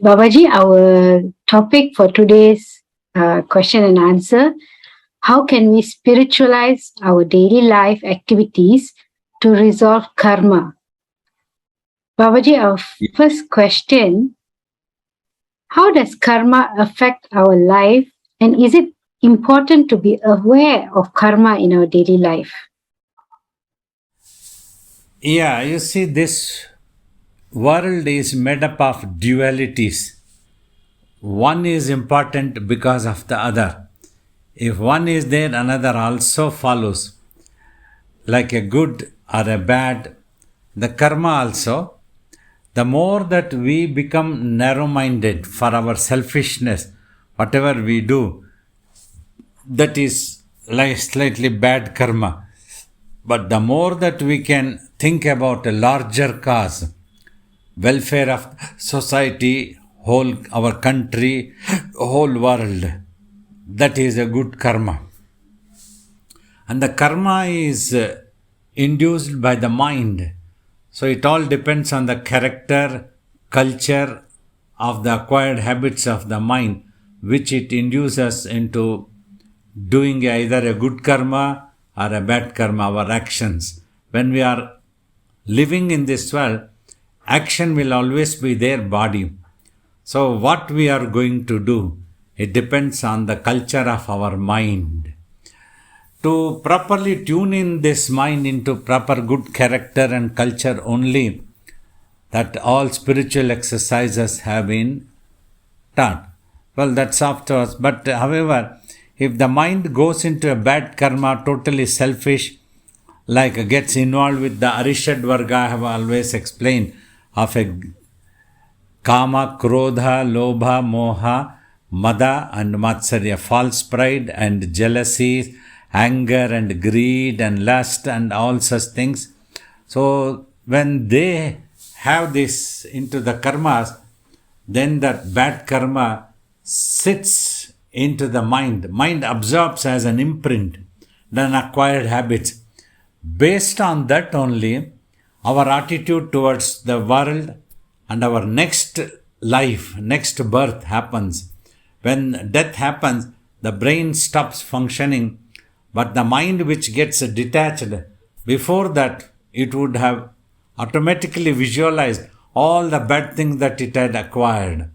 Babaji, our topic for today's question and answer: how can we spiritualize our daily life activities to resolve karma? Babaji, our first question: how does karma affect our life, and is it important to be aware of karma in our daily life? Yeah, you see, this world is made up of dualities. One is important because of the other. If one is there, another also follows. Like a good or a bad, the karma also. The more that we become narrow minded for our selfishness, whatever we do, that is like slightly bad karma. But the more that we can think about a larger cause, welfare of society, whole our country, whole world, that is a good karma. And the karma is induced by the mind. So it all depends on the character, culture of the acquired habits of the mind, which it induces into doing either a good karma or a bad karma, our actions. When we are living in this world, action will always be their body. So, what we are going to do, it depends on the culture of our mind. To properly tune in this mind into proper good character and culture only, that all spiritual exercises have been taught. Well, that's up to us. But however, if the mind goes into a bad karma, totally selfish, like gets involved with the Arishad Varga, I have always explained, of a Kama, Krodha, Lobha, Moha, Mada and Matsarya, false pride and jealousy, anger and greed and lust and all such things. So when they have this into the karmas, then that bad karma sits into the mind. Mind absorbs as an imprint, then acquired habits. Based on that only, our attitude towards the world and our next life, next birth happens. When death happens, the brain stops functioning, but the mind which gets detached, before that, it would have automatically visualized all the bad things that it had acquired.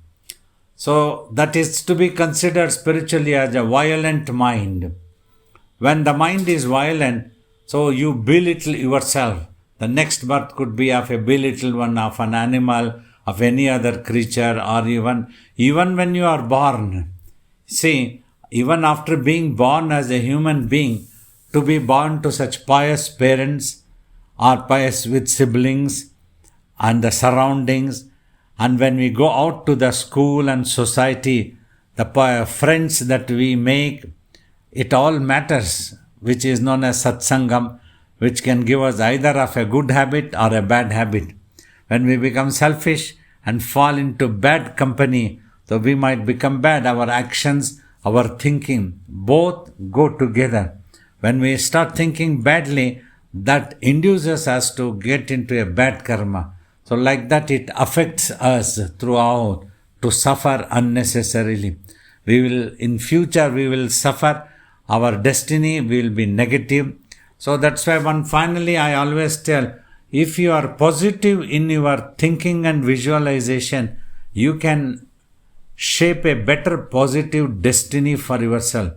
So, that is to be considered spiritually as a violent mind. When the mind is violent, so you belittle yourself. The next birth could be of a belittled one, of an animal, of any other creature, or even when you are born. See, even after being born as a human being, to be born to such pious parents or pious with siblings and the surroundings, and when we go out to the school and society, the friends that we make, it all matters, which is known as satsangam, which can give us either of a good habit or a bad habit. When we become selfish and fall into bad company, so we might become bad. Our actions, our thinking, both go together. When we start thinking badly, that induces us to get into a bad karma. So like that, it affects us throughout to suffer unnecessarily. In future, we will suffer. Our destiny will be negative. So that's why finally I always tell, if you are positive in your thinking and visualization, you can shape a better positive destiny for yourself.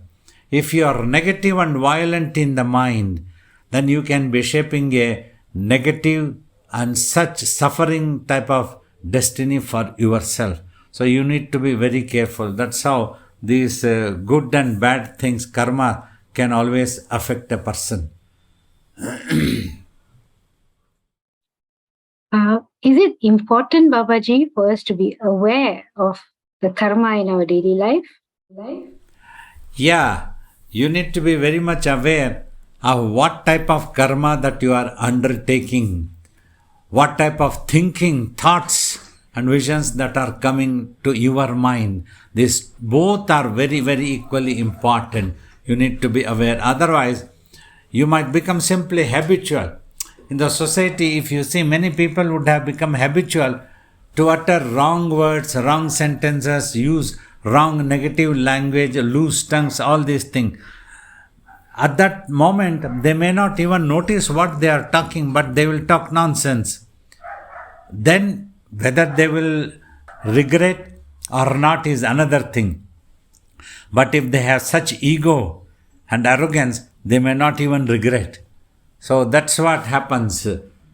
If you are negative and violent in the mind, then you can be shaping a negative and such suffering type of destiny for yourself. So you need to be very careful. That's how these good and bad things, karma, can always affect a person. Is it important, Babaji, for us to be aware of the karma in our daily life? Yeah, you need to be very much aware of what type of karma that you are undertaking, what type of thinking, thoughts, and visions that are coming to your mind. These both are very, very equally important. You need to be aware. Otherwise, you might become simply habitual. In the society, if you see, many people would have become habitual to utter wrong words, wrong sentences, use wrong negative language, loose tongues, all these things. At that moment, they may not even notice what they are talking, but they will talk nonsense. Then, whether they will regret or not is another thing. But if they have such ego and arrogance, they may not even regret. So that's what happens.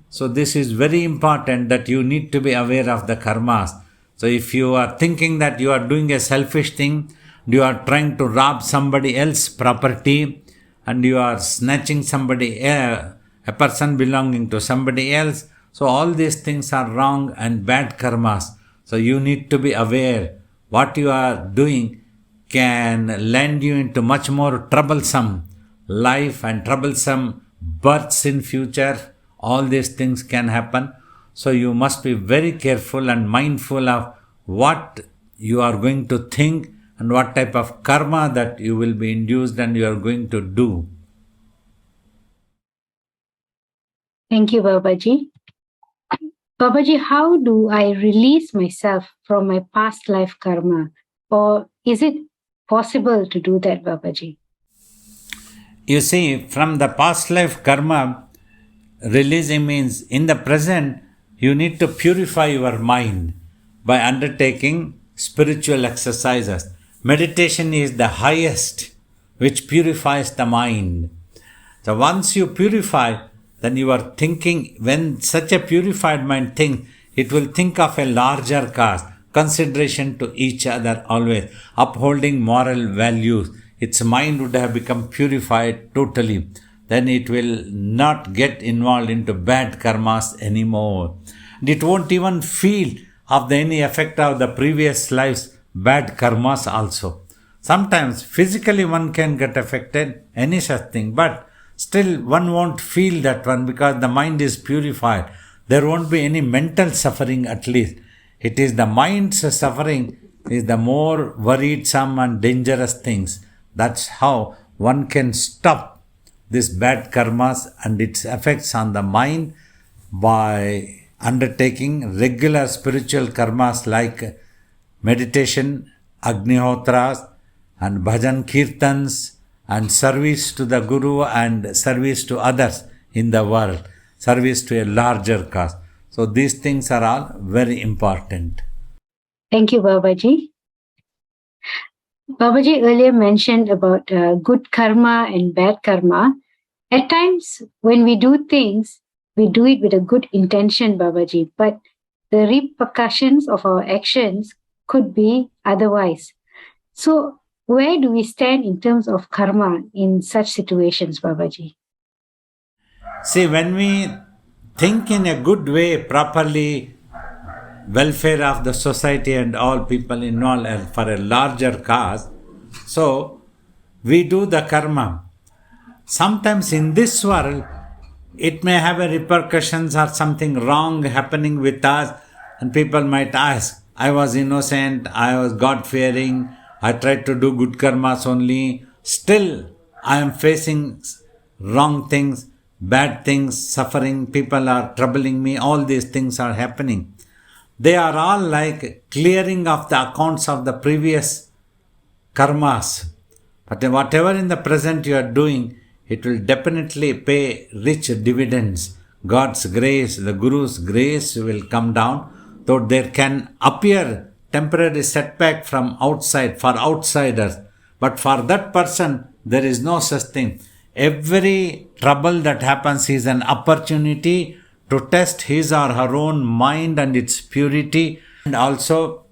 So this is very important, that you need to be aware of the karmas. So if you are thinking that you are doing a selfish thing, you are trying to rob somebody else's property, and you are snatching a person belonging to somebody else, so all these things are wrong and bad karmas. So you need to be aware what you are doing can land you into much more troublesome life and troublesome births in future. All these things can happen. So you must be very careful and mindful of what you are going to think and what type of karma that you will be induced and you are going to do. Thank you, Babaji. Babaji, how do I release myself from my past life karma? Or is it possible to do that, Babaji? You see, from the past life karma, releasing means in the present, you need to purify your mind by undertaking spiritual exercises. Meditation is the highest which purifies the mind. So once you purify, then you are thinking, when such a purified mind thinks, it will think of a larger cause, consideration to each other always, upholding moral values. Its mind would have become purified totally. Then it will not get involved into bad karmas anymore. It won't even feel of any effect of the previous life's bad karmas also. Sometimes physically one can get affected, any such thing, but still one won't feel that one because the mind is purified. There won't be any mental suffering at least. It is the mind's suffering is the more worrisome and dangerous things. That's how one can stop this bad karmas and its effects on the mind by undertaking regular spiritual karmas like meditation, agnihotras and bhajan kirtans and service to the Guru and service to others in the world, service to a larger cause. So these things are all very important. Thank you, Babaji. Babaji earlier mentioned about good karma and bad karma. At times, when we do things, we do it with a good intention, Babaji, but the repercussions of our actions could be otherwise. So, where do we stand in terms of karma in such situations, Babaji? See, when we think in a good way, properly, welfare of the society and all people involved and for a larger cause, so we do the karma. Sometimes in this world, it may have a repercussions or something wrong happening with us, and people might ask, I was innocent, I was God-fearing, I tried to do good karmas only, still I am facing wrong things, bad things, suffering, people are troubling me, all these things are happening. They are all like clearing of the accounts of the previous karmas. But whatever in the present you are doing, it will definitely pay rich dividends. God's grace, the Guru's grace will come down, though there can appear temporary setback from outside for outsiders. But for that person, there is no such thing. Every trouble that happens is an opportunity to test his or her own mind and its purity, and also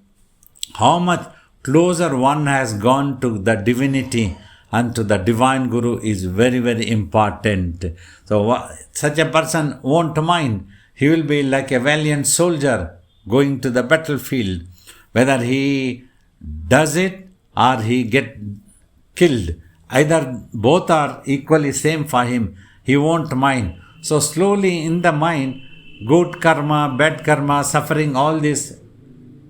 how much closer one has gone to the divinity and to the divine Guru is very, very important. So such a person won't mind. He will be like a valiant soldier going to the battlefield. Whether he does it or he get killed, either both are equally same for him. He won't mind. So slowly in the mind, good karma, bad karma, suffering, all this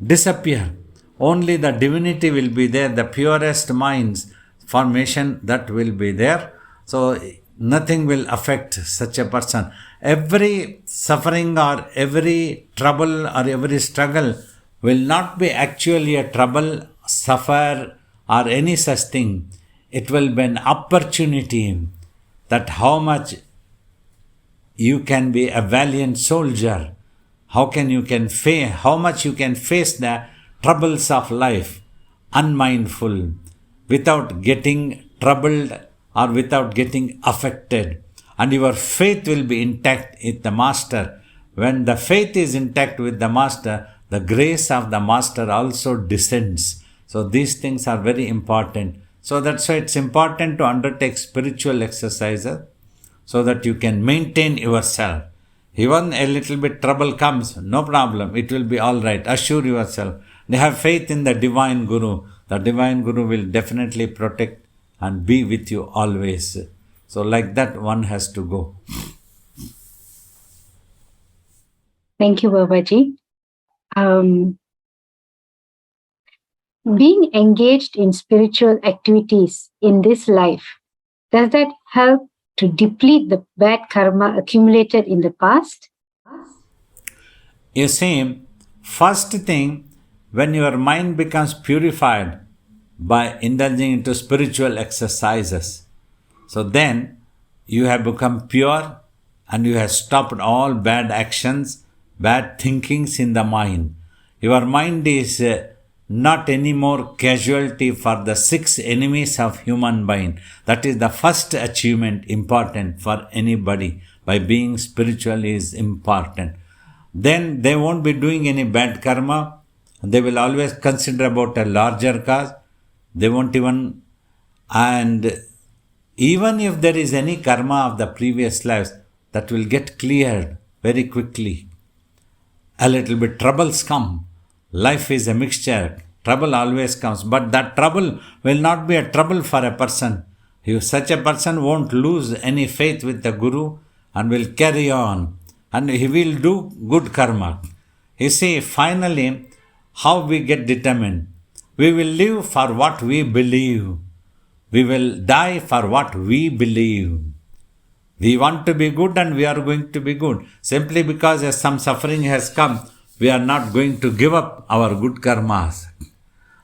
disappear. Only the divinity will be there, the purest mind's formation that will be there. So nothing will affect such a person. Every suffering or every trouble or every struggle will not be actually a trouble, suffer, or any such thing. It will be an opportunity that how much you can be a valiant soldier, how much you can face the troubles of life unmindful, without getting troubled or without getting affected. And your faith will be intact with the Master. When the faith is intact with the Master, the grace of the Master also descends. So these things are very important. So that's why it's important to undertake spiritual exercises so that you can maintain yourself. Even a little bit trouble comes, no problem, it will be all right. Assure yourself. Have faith in the Divine Guru. The Divine Guru will definitely protect and be with you always. So like that one has to go. Thank you, Babaji. Being engaged in spiritual activities in this life, does that help to deplete the bad karma accumulated in the past? You see, first thing, when your mind becomes purified by indulging into spiritual exercises, so then you have become pure and you have stopped all bad actions, bad thinkings in the mind. Your mind is not anymore casualty for the 6 enemies of human mind. That is the first achievement important for anybody. By being spiritual is important. Then they won't be doing any bad karma. They will always consider about a larger cause. They won't even, and even if there is any karma of the previous lives, that will get cleared very quickly. A little bit troubles come. Life is a mixture. Trouble always comes. But that trouble will not be a trouble for a person. Such a person won't lose any faith with the Guru and will carry on. And he will do good karma. You see, finally, how we get determined. We will live for what we believe. We will die for what we believe. We want to be good and we are going to be good. Simply because some suffering has come, we are not going to give up our good karmas.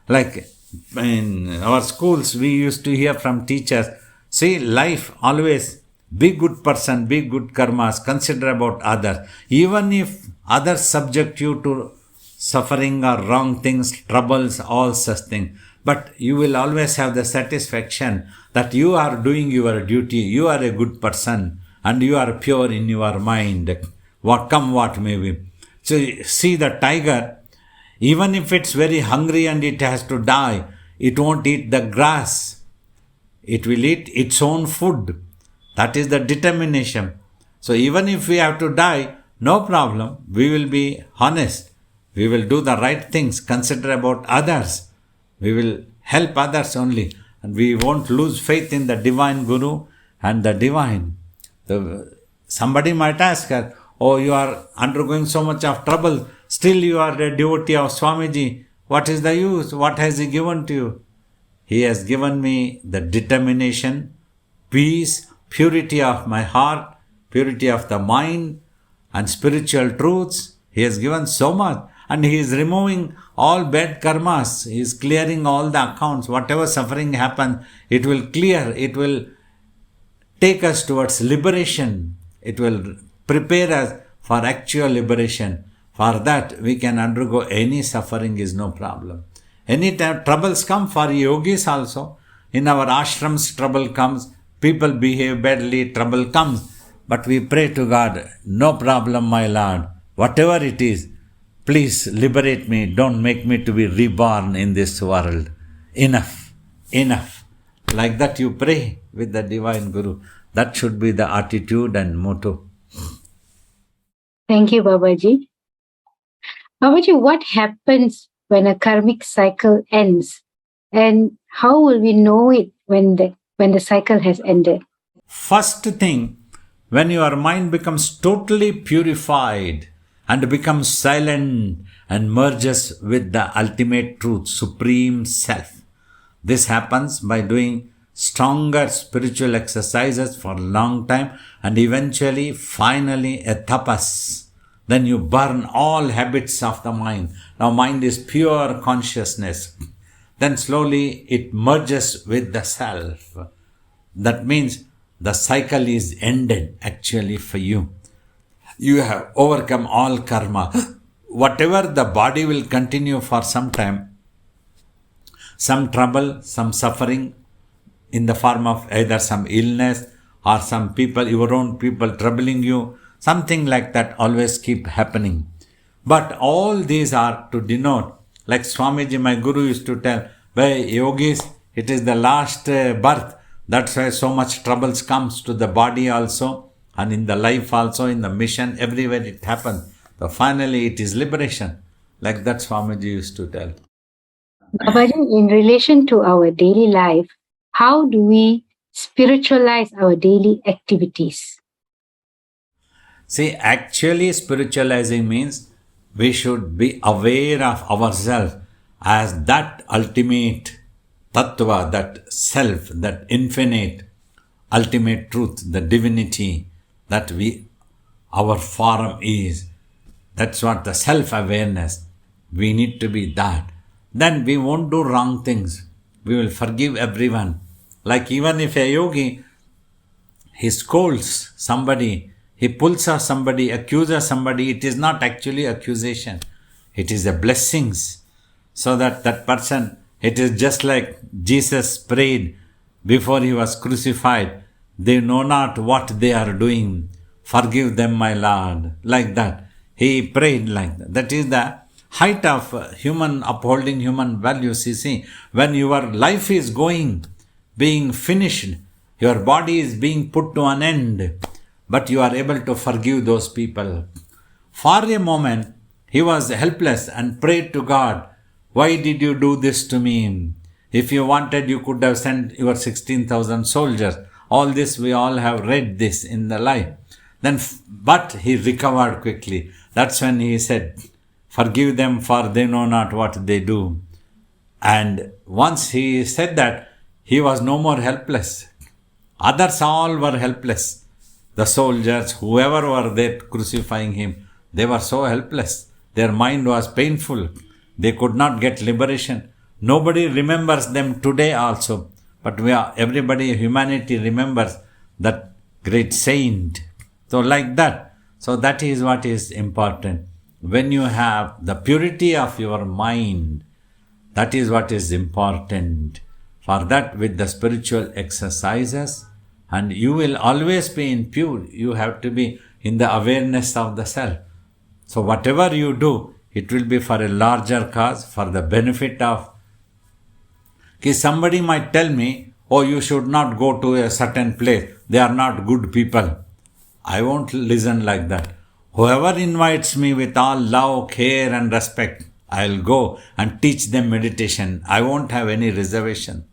Like in our schools, we used to hear from teachers, see, life always be good person, be good karmas, consider about others. Even if others subject you to suffering or wrong things, troubles, all such things, but you will always have the satisfaction that you are doing your duty, you are a good person, and you are pure in your mind, what may be. So see the tiger, even if it's very hungry and it has to die, it won't eat the grass. It will eat its own food. That is the determination. So even if we have to die, no problem. We will be honest. We will do the right things, consider about others. We will help others only. And we won't lose faith in the Divine Guru and the Divine. Somebody might ask her, oh, you are undergoing so much of trouble. Still you are a devotee of Swamiji. What is the use? What has he given to you? He has given me the determination, peace, purity of my heart, purity of the mind, and spiritual truths. He has given so much. And he is removing all bad karmas. He is clearing all the accounts. Whatever suffering happens, it will clear. It will take us towards liberation. It will prepare us for actual liberation. For that, we can undergo any suffering is no problem. Any time troubles come for yogis also. In our ashrams, trouble comes. People behave badly, trouble comes. But we pray to God, no problem, my Lord. Whatever it is, please liberate me. Don't make me to be reborn in this world. Enough. Like that you pray with the Divine Guru. That should be the attitude and motto. Thank you, Babaji. Babaji, what happens when a karmic cycle ends? And how will we know it when the cycle has ended? First thing, when your mind becomes totally purified and becomes silent and merges with the ultimate truth, Supreme Self. This happens by doing stronger spiritual exercises for a long time, and eventually, finally, a tapas. Then you burn all habits of the mind. Now mind is pure consciousness. Then slowly it merges with the self. That means the cycle is ended actually for you. You have overcome all karma. Whatever the body will continue for some time, some trouble, some suffering in the form of either some illness or some people, your own people troubling you, something like that always keep happening. But all these are to denote, like Swamiji, my guru, used to tell, by yogis, it is the last birth. That's why so much troubles comes to the body also, and in the life also, in the mission, everywhere it happens. So finally it is liberation. Like that Swamiji used to tell. Babaji, in relation to our daily life, how do we spiritualize our daily activities? See, actually spiritualizing means we should be aware of ourselves as that ultimate tattva, that self, that infinite ultimate truth, the divinity that our form is. That's what the self-awareness. We need to be that. Then we won't do wrong things. We will forgive everyone. Like even if a yogi, he scolds somebody, he pulls off somebody, accuses somebody, it is not actually accusation. It is a blessings. So that person, it is just like Jesus prayed before he was crucified. They know not what they are doing. Forgive them, my Lord. Like that. He prayed like that. That is the height of human upholding human values. You see, when your life is going, being finished, your body is being put to an end, but you are able to forgive those people. For a moment, he was helpless and prayed to God, why did you do this to me? If you wanted, you could have sent your 16,000 soldiers. All this, we all have read this in the life. But he recovered quickly. That's when he said, forgive them for they know not what they do. And once he said that, he was no more helpless. Others all were helpless. The soldiers, whoever were there crucifying him, they were so helpless. Their mind was painful. They could not get liberation. Nobody remembers them today also. But everybody, humanity remembers that great saint. So like that. So that is what is important. When you have the purity of your mind, that is what is important. For that, with the spiritual exercises, and you will always be in pure. You have to be in the awareness of the self. So whatever you do, it will be for a larger cause, for the benefit of. Somebody might tell me, oh, you should not go to a certain place. They are not good people. I won't listen like that. Whoever invites me with all love, care and respect, I'll go and teach them meditation. I won't have any reservation.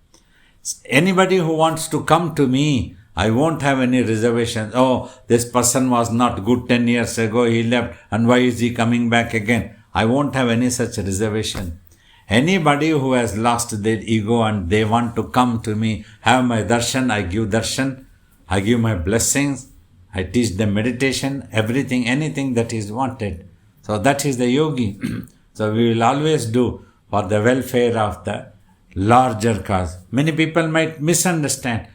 Anybody who wants to come to me, I won't have any reservations. Oh, this person was not good 10 years ago, he left, and why is he coming back again? I won't have any such reservation. Anybody who has lost their ego and they want to come to me, have my darshan, I give darshan, I give my blessings, I teach them meditation, everything, anything that is wanted. So that is the yogi. So we will always do for the welfare of the larger cause. Many people might misunderstand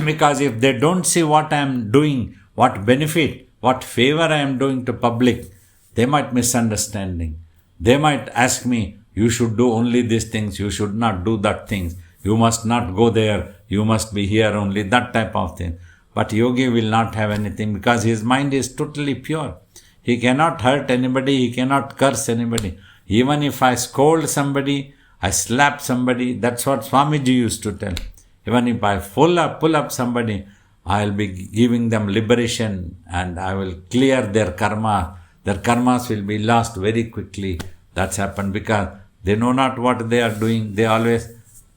because if they don't see what I am doing, what benefit, what favor I am doing to public, they might misunderstanding. They might ask me, you should do only these things, you should not do that things, you must not go there, you must be here only, that type of thing. But yogi will not have anything because his mind is totally pure. He cannot hurt anybody, he cannot curse anybody. Even if I scold somebody, I slap somebody, that's what Swamiji used to tell. Even if I pull up somebody, I'll be giving them liberation and I will clear their karma. Their karmas will be lost very quickly. That's happened because they know not what they are doing. They always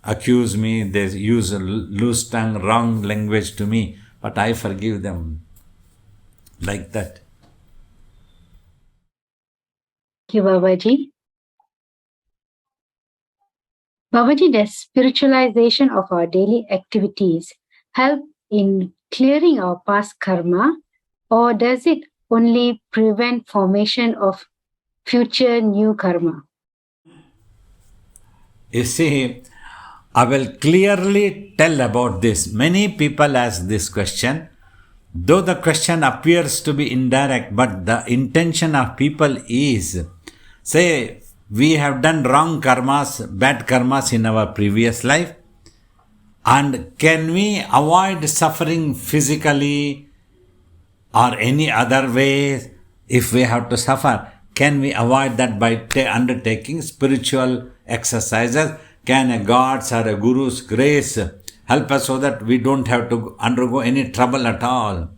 accuse me. They use a loose tongue, wrong language to me. But I forgive them. Like that. Thank you, Babaji. Babaji, does spiritualization of our daily activities help in clearing our past karma, or does it only prevent formation of future new karma? You see, I will clearly tell about this. Many people ask this question, though the question appears to be indirect, but the intention of people is, say, we have done wrong karmas, bad karmas in our previous life, and can we avoid suffering physically or any other way if we have to suffer? Can we avoid that by undertaking spiritual exercises? Can a God's or a Guru's grace help us so that we don't have to undergo any trouble at all?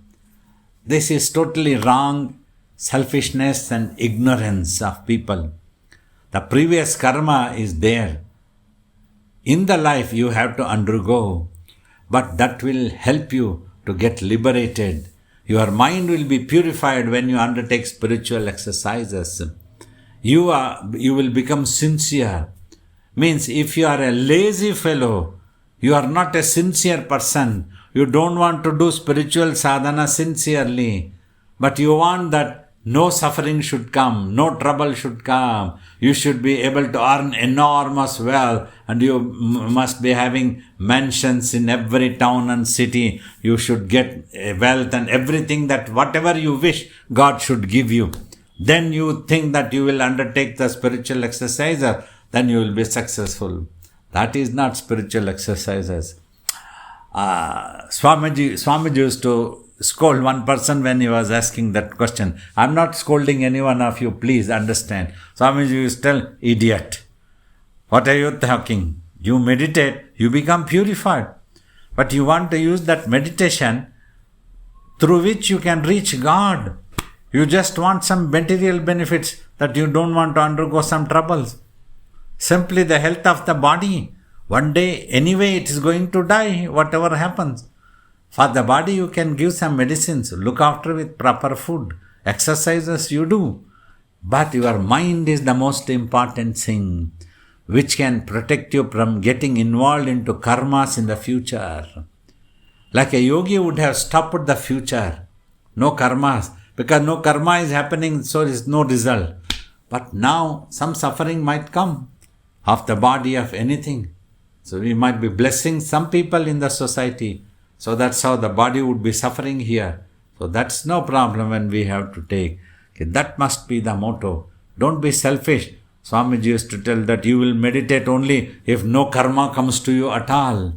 This is totally wrong selfishness and ignorance of people. The previous karma is there. In the life you have to undergo, but that will help you to get liberated. Your mind will be purified when you undertake spiritual exercises. You will become sincere. Means if you are a lazy fellow, you are not a sincere person. You don't want to do spiritual sadhana sincerely, but you want that no suffering should come, no trouble should come. You should be able to earn enormous wealth, and you must be having mansions in every town and city. You should get wealth and everything, that whatever you wish, God should give you. Then you think that you will undertake the spiritual exercises, then you will be successful. That is not spiritual exercises. Swamiji used to scold one person when he was asking that question. I'm not scolding any one of you, please understand. Swamiji used to tell, idiot, what are you talking? You meditate, you become purified. But you want to use that meditation through which you can reach God. You just want some material benefits, that you don't want to undergo some troubles. Simply the health of the body. One day, anyway, it is going to die, whatever happens. For the body, you can give some medicines, look after with proper food, exercises you do. But your mind is the most important thing, which can protect you from getting involved into karmas in the future. Like a yogi would have stopped the future, no karmas, because no karma is happening, so there is no result. But now, some suffering might come of the body, of anything. So we might be blessing some people in the society. So that's how the body would be suffering here. So that's no problem when we have to take. Okay, that must be the motto. Don't be selfish. Swamiji used to tell that you will meditate only if no karma comes to you at all.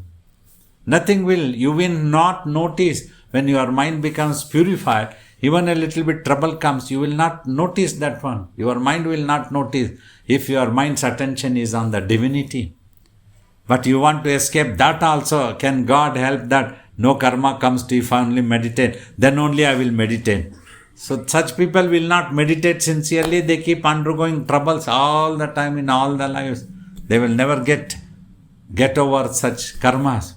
Nothing will. You will not notice when your mind becomes purified. Even a little bit trouble comes, you will not notice that one. Your mind will not notice if your mind's attention is on the divinity. But you want to escape that also. Can God help that? No karma comes to if I only meditate. Then only I will meditate. So such people will not meditate sincerely. They keep undergoing troubles all the time in all their lives. They will never get over such karmas.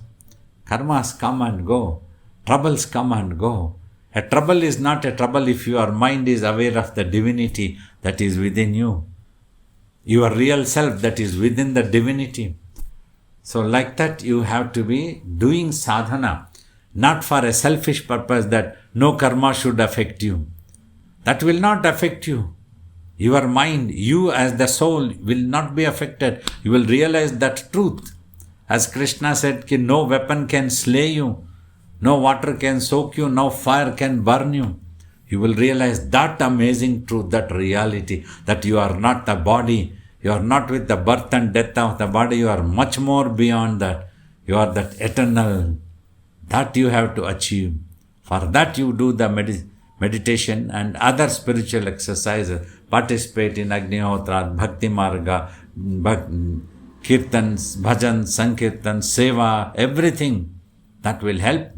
Karmas come and go. Troubles come and go. A trouble is not a trouble if your mind is aware of the divinity that is within you. Your real self that is within the divinity. So like that you have to be doing sadhana, not for a selfish purpose that no karma should affect you. That will not affect you. Your mind, you as the soul will not be affected. You will realize that truth. As Krishna said, no weapon can slay you, no water can soak you, no fire can burn you. You will realize that amazing truth, that reality, that you are not the body. You are not with the birth and death of the body. You are much more beyond that. You are that eternal. That you have to achieve. For that you do the meditation and other spiritual exercises. Participate in Agnihotra, Bhakti Marga, Kirtans, Bhajan, Sankirtan, Seva, everything. That will help.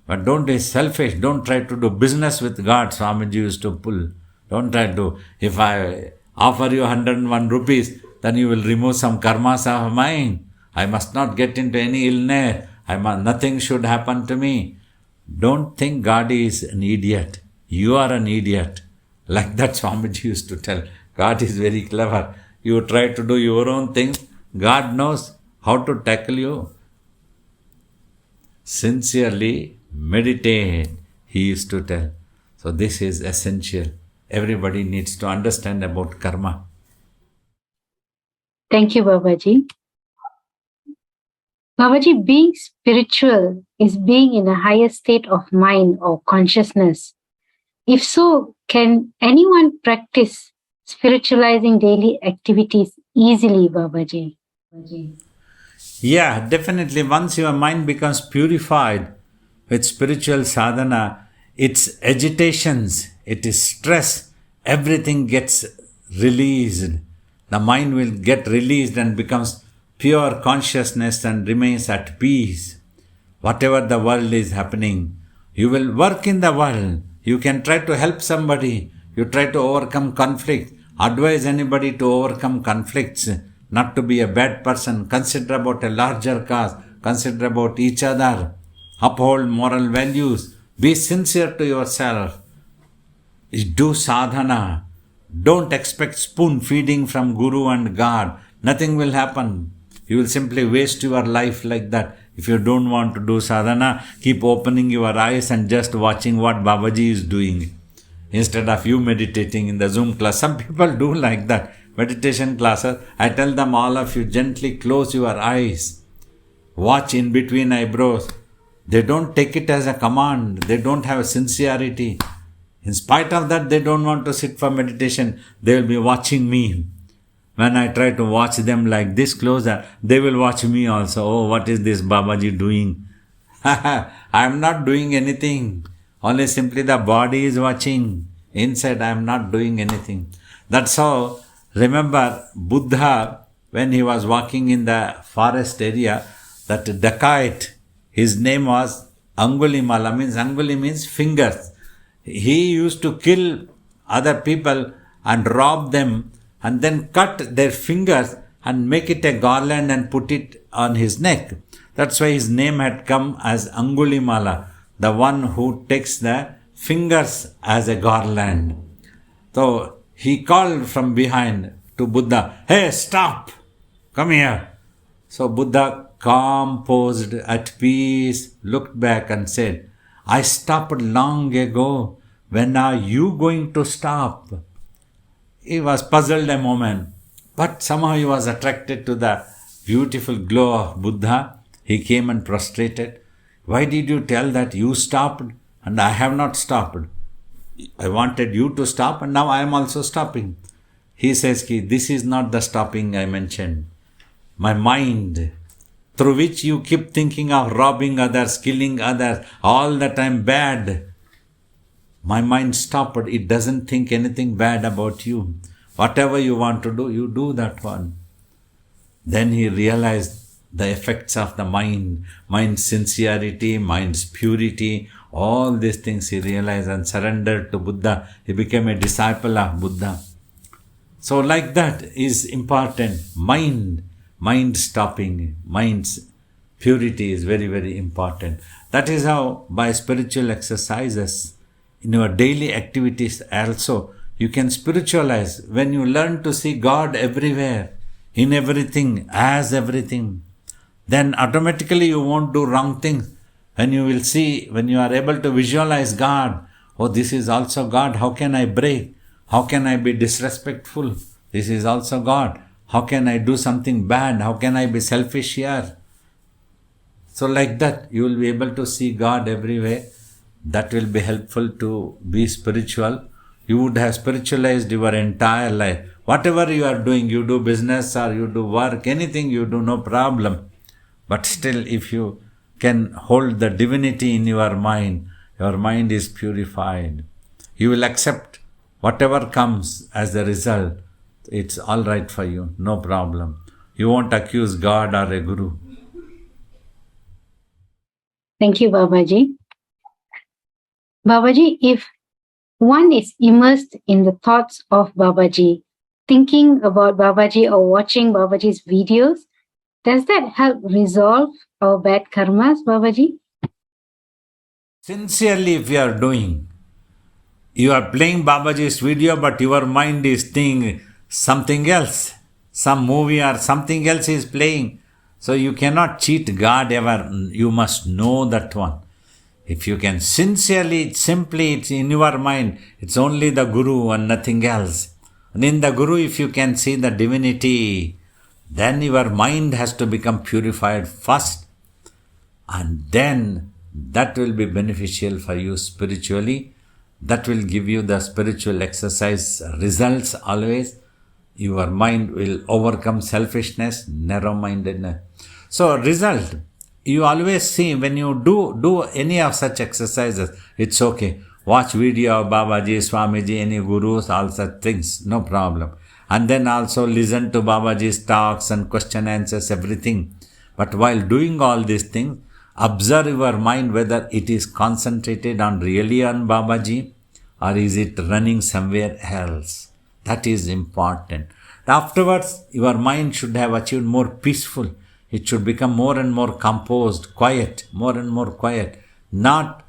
But don't be selfish. Don't try to do business with God. Swamiji used to pull. Don't try to do. If I offer you 101 rupees, then you will remove some karmas of mine. I must not get into any illness. Nothing should happen to me. Don't think God is an idiot. You are an idiot. Like that Swamiji used to tell. God is very clever. You try to do your own things. God knows how to tackle you. Sincerely meditate, he used to tell. So this is essential. Everybody needs to understand about karma. Thank you, Babaji. Babaji, being spiritual is being in a higher state of mind or consciousness. If so, can anyone practice spiritualizing daily activities easily, Babaji? Yeah, definitely. Once your mind becomes purified with spiritual sadhana, its agitations, it is stress, everything gets released. The mind will get released and becomes pure consciousness and remains at peace. Whatever the world is happening, you will work in the world. You can try to help somebody. You try to overcome conflict. Advise anybody to overcome conflicts, not to be a bad person. Consider about a larger cause. Consider about each other. Uphold moral values. Be sincere to yourself. Do sadhana. Don't expect spoon feeding from Guru and God. Nothing will happen. You will simply waste your life like that. If you don't want to do sadhana, keep opening your eyes and just watching what Babaji is doing. Instead of you meditating in the Zoom class. Some people do like that. Meditation classes, I tell them, all of you gently close your eyes. Watch in between eyebrows. They don't take it as a command. They don't have sincerity. In spite of that, they don't want to sit for meditation. They will be watching me. When I try to watch them like this closer, they will watch me also. Oh, what is this Babaji doing? I am not doing anything. Only simply the body is watching. Inside I am not doing anything. That's how, remember Buddha, when he was walking in the forest area, that dacoit, his name was Angulimala, Anguli means fingers. He used to kill other people and rob them and then cut their fingers and make it a garland and put it on his neck. That's why his name had come as Angulimala, the one who takes the fingers as a garland. So he called from behind to Buddha, "Hey, stop! Come here." So Buddha, calm, posed, at peace, looked back and said, "I stopped long ago. When are you going to stop?" He was puzzled a moment, but somehow he was attracted to the beautiful glow of Buddha. He came and prostrated. "Why did you tell that you stopped and I have not stopped? I wanted you to stop and now I am also stopping." He says, "This is not the stopping I mentioned. My mind, through which you keep thinking of robbing others, killing others, all the time bad. My mind stopped. It doesn't think anything bad about you. Whatever you want to do, you do that one." Then he realized the effects of the mind, mind's sincerity, mind's purity, all these things he realized and surrendered to Buddha. He became a disciple of Buddha. So like that is important. Mind stopping, mind's purity is very, very important. That is how by spiritual exercises, in your daily activities also, you can spiritualize. When you learn to see God everywhere, in everything, as everything, then automatically you won't do wrong things. When you will see, when you are able to visualize God, oh, this is also God, how can I break? How can I be disrespectful? This is also God. How can I do something bad? How can I be selfish here? So like that, you will be able to see God everywhere. That will be helpful to be spiritual. You would have spiritualized your entire life. Whatever you are doing, you do business or you do work, anything you do, no problem. But still, if you can hold the divinity in your mind is purified. You will accept whatever comes as a result. It's all right for you, no problem. You won't accuse God or a guru. Thank you, Babaji. Babaji, if one is immersed in the thoughts of Babaji, thinking about Babaji or watching Babaji's videos, does that help resolve our bad karmas, Babaji? Sincerely, if you are doing, you are playing Babaji's video, but your mind is thinking something else. some movie or something else is playing. So you cannot cheat God ever. You must know that one. If you can sincerely, simply, it's in your mind, it's only the Guru and nothing else. And in the Guru, if you can see the divinity, then your mind has to become purified first. And then that will be beneficial for you spiritually. That will give you the spiritual exercise results always. Your mind will overcome selfishness, narrow-mindedness. So result, you always see when you do any of such exercises, it's okay. Watch video of Babaji, Swamiji, any gurus, all such things, no problem. And then also listen to Babaji's talks and question answers, everything. But while doing all these things, observe your mind whether it is concentrated on really on Babaji or is it running somewhere else. That is important. Afterwards, your mind should have achieved more peaceful. It should become more and more composed, quiet, more and more quiet, not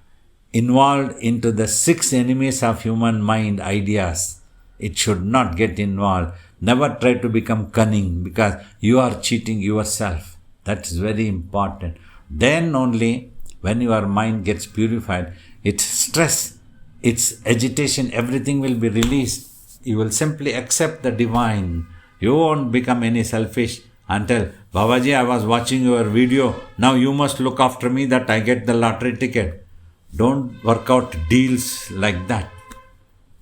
involved into the 6 enemies of human mind ideas. It should not get involved. Never try to become cunning because you are cheating yourself. That is very important. Then only when your mind gets purified, its stress, its agitation, everything will be released. You will simply accept the divine. You won't become any selfish and tell, Babaji, I was watching your video. Now you must look after me that I get the lottery ticket. Don't work out deals like that.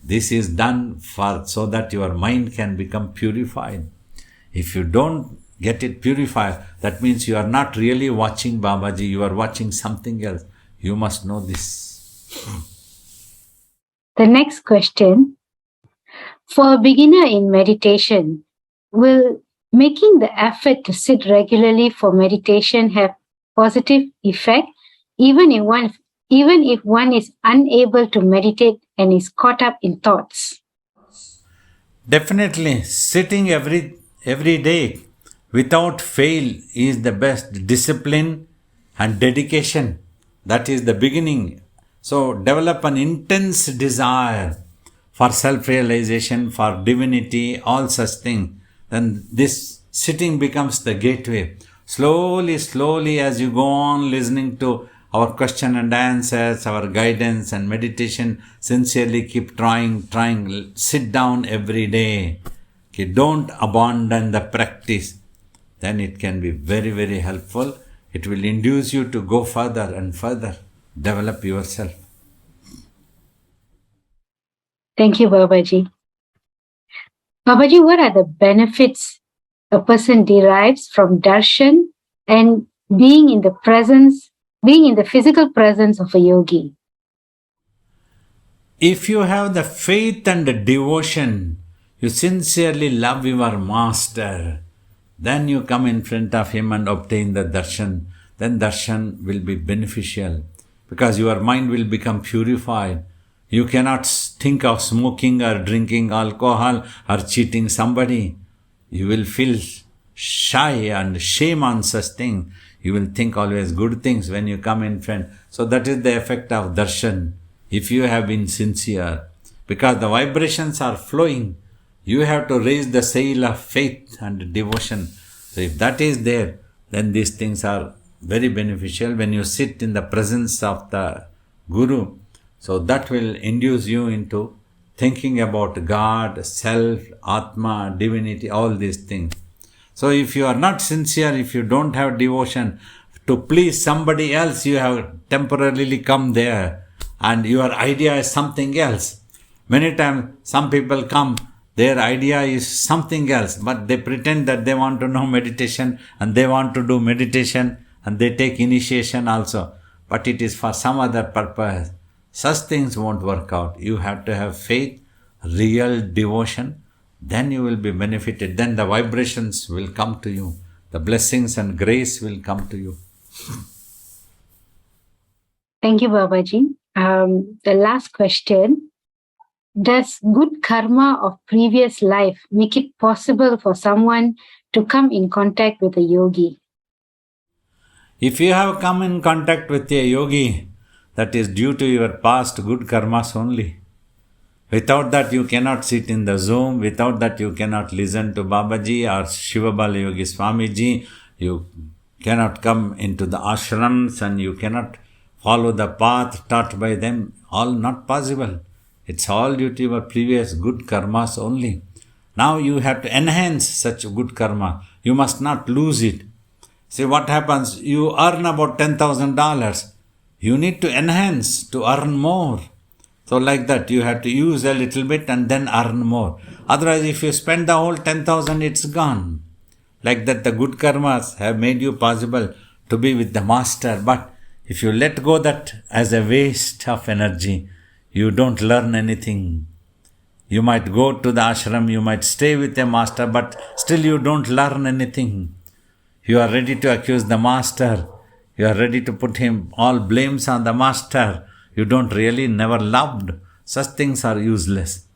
This is done so that your mind can become purified. If you don't get it purified, that means you are not really watching Babaji, you are watching something else. You must know this. The next question. For a beginner in meditation, will making the effort to sit regularly for meditation have positive effect even if one is unable to meditate and is caught up in thoughts? Definitely, sitting every day without fail is the best. Discipline and dedication, that is the beginning. So develop an intense desire for self-realization, for divinity, all such things. Then this sitting becomes the gateway. Slowly as you go on listening to our question and answers, our guidance and meditation, sincerely keep trying, sit down every day. Okay, don't abandon the practice. Then it can be very, very helpful. It will induce you to go further and further, develop yourself. Thank you, Babaji. Babaji, what are the benefits a person derives from darshan and being in the physical presence of a yogi? If you have the faith and the devotion, you sincerely love your master, then you come in front of him and obtain the darshan. Then darshan will be beneficial because your mind will become purified. You cannot think of smoking or drinking alcohol or cheating somebody. You will feel shy and shame on such things. You will think always good things when you come in front. So that is the effect of darshan. If you have been sincere, because the vibrations are flowing, you have to raise the sail of faith and devotion. So if that is there, then these things are very beneficial when you sit in the presence of the Guru. So that will induce you into thinking about God, self, Atma, divinity, all these things. So if you are not sincere, if you don't have devotion, to please somebody else, you have temporarily come there and your idea is something else. Many times some people come, their idea is something else, but they pretend that they want to know meditation and they want to do meditation and they take initiation also. But it is for some other purpose. Such things won't work out. You have to have faith, real devotion, then you will be benefited. Then the vibrations will come to you. The blessings and grace will come to you. Thank you, Babaji. The last question. Does good karma of previous life make it possible for someone to come in contact with a yogi? If you have come in contact with a yogi, that is due to your past good karmas only. Without that, you cannot sit in the Zoom. Without that, you cannot listen to Babaji or Shiva Bala Yogi Swamiji. You cannot come into the ashrams and you cannot follow the path taught by them. All not possible. It's all due to your previous good karmas only. Now you have to enhance such good karma. You must not lose it. See what happens? You earn about $10,000. You need to enhance to earn more. So like that, you have to use a little bit and then earn more. Otherwise, if you spend the whole 10,000, it's gone. Like that, the good karmas have made you possible to be with the master. But if you let go that as a waste of energy, you don't learn anything. You might go to the ashram, you might stay with a master, but still you don't learn anything. You are ready to accuse the master. You are ready to put him all blames on the master. You don't really never loved. Such things are useless.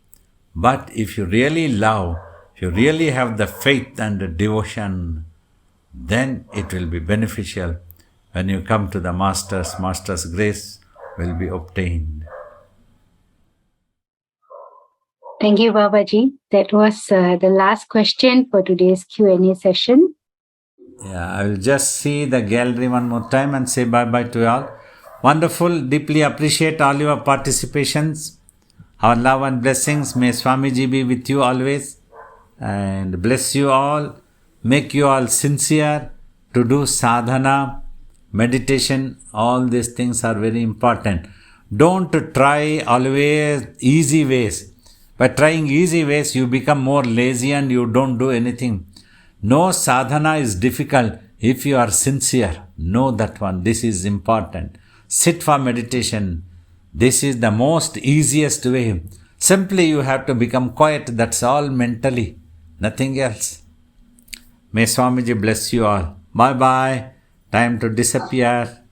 But if you really love, if you really have the faith and the devotion, then it will be beneficial. When you come to the master's grace will be obtained. Thank you, Babaji. That was the last question for today's Q&A session. Yeah, I will just see the gallery one more time and say bye-bye to you all. Wonderful, deeply appreciate all your participations. Our love and blessings. May Swamiji be with you always and bless you all. Make you all sincere to do sadhana, meditation. All these things are very important. Don't try always easy ways. By trying easy ways, you become more lazy and you don't do anything. No sadhana is difficult if you are sincere. Know that one. This is important. Sit for meditation. This is the most easiest way. Simply you have to become quiet. That's all mentally. Nothing else. May Swamiji bless you all. Bye-bye. Time to disappear.